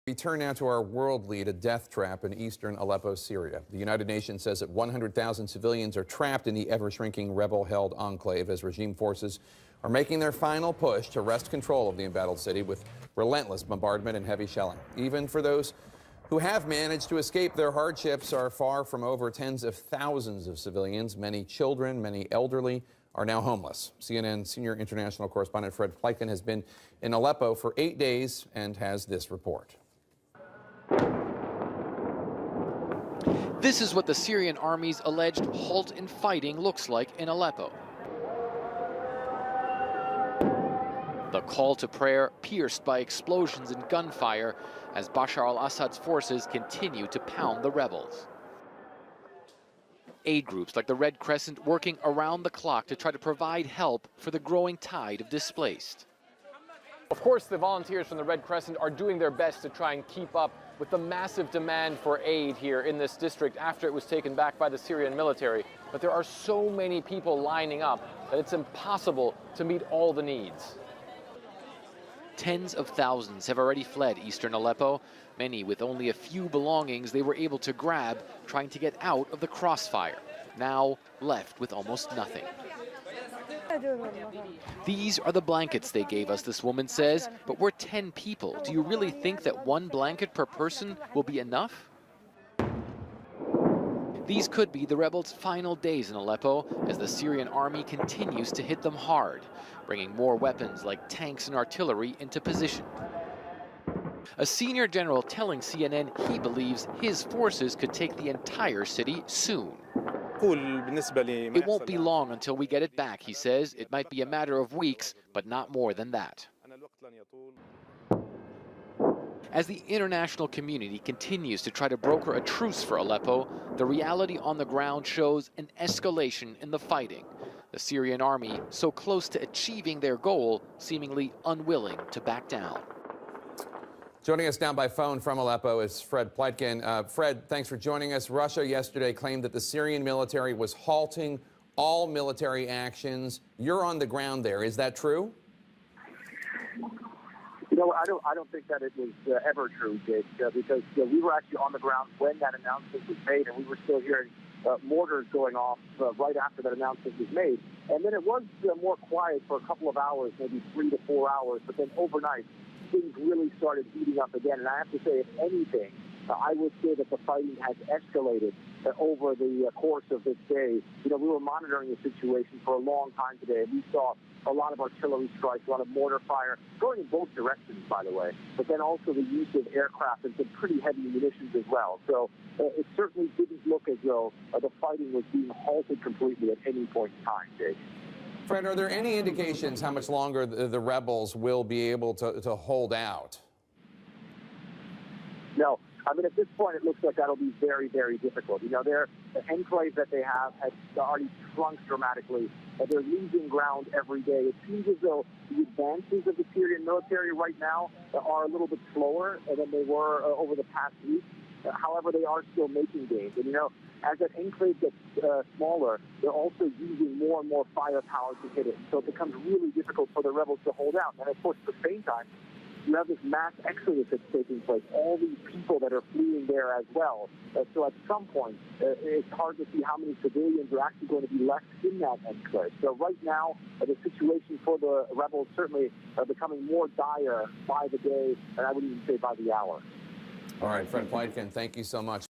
We turn now to our world lead, a death trap in eastern Aleppo, Syria. The United Nations says that 100,000 civilians are trapped in the ever-shrinking rebel-held enclave as regime forces are making their final push to wrest control of the embattled city with relentless bombardment and heavy shelling. Even for those who have managed to escape, their hardships are far from over. Tens of thousands of civilians, many children, many elderly, are now homeless. CNN senior international correspondent Fred Pleitgen has been in Aleppo for 8 days and has this report. This is what the Syrian army's alleged halt in fighting looks like in Aleppo. The call to prayer pierced by explosions and gunfire as Bashar al-Assad's forces continue to pound the rebels. Aid groups like the Red Crescent working around the clock to try to provide help for the growing tide of displaced. Of course, the volunteers from the Red Crescent are doing their best to try and keep up with the massive demand for aid here in this district after it was taken back by the Syrian military. But there are so many people lining up that it's impossible to meet all the needs. Tens of thousands have already fled eastern Aleppo, many with only a few belongings they were able to grab trying to get out of the crossfire, now left with almost nothing. These are the blankets they gave us, this woman says, but we're 10 people. Do you really think that one blanket per person will be enough? These could be the rebels' final days in Aleppo as the Syrian army continues to hit them hard, bringing more weapons like tanks and artillery into position. A senior general telling CNN he believes his forces could take the entire city soon. It won't be long until we get it back, he says. It might be a matter of weeks, but not more than that. As the international community continues to try to broker a truce for Aleppo, the reality on the ground shows an escalation in the fighting. The Syrian army, so close to achieving their goal, seemingly unwilling to back down. Joining us now by phone from Aleppo is Fred Pleitgen. Fred, thanks for joining us. Russia yesterday claimed that the Syrian military was halting all military actions. You're on the ground there. Is that true? No, I don't think that it was ever true, Jake, because we were actually on the ground when that announcement was made, and we were still hearing mortars going off right after that announcement was made. And then it was more quiet for a couple of hours, maybe 3 to 4 hours, but then overnight, things really started heating up again. And I have to say, if anything, I would say that the fighting has escalated over the course of this day. You know, we were monitoring the situation for a long time today, and we saw a lot of artillery strikes, a lot of mortar fire, going in both directions, by the way, but then also the use of aircraft and some pretty heavy munitions as well. So it certainly didn't look as though the fighting was being halted completely at any point in time, Jake. Fred, are there any indications how much longer the rebels will be able to hold out? No. I mean, at this point, it looks like that'll be very, very difficult. You know, the enclave that they have has already shrunk dramatically. They're losing ground every day. It seems as though the advances of the Syrian military right now are a little bit slower than they were over the past week. However, they are still making gains. And, you know, as that enclave gets smaller, they're also using more and more firepower to hit it. So it becomes really difficult for the rebels to hold out. And, of course, at the same time, you have this mass exodus that's taking place, all these people that are fleeing there as well. So at some point, it's hard to see how many civilians are actually going to be left in that enclave. So right now, the situation for the rebels certainly becoming more dire by the day, and I would even say by the hour. All right, Fred Pleitgen, thank you so much.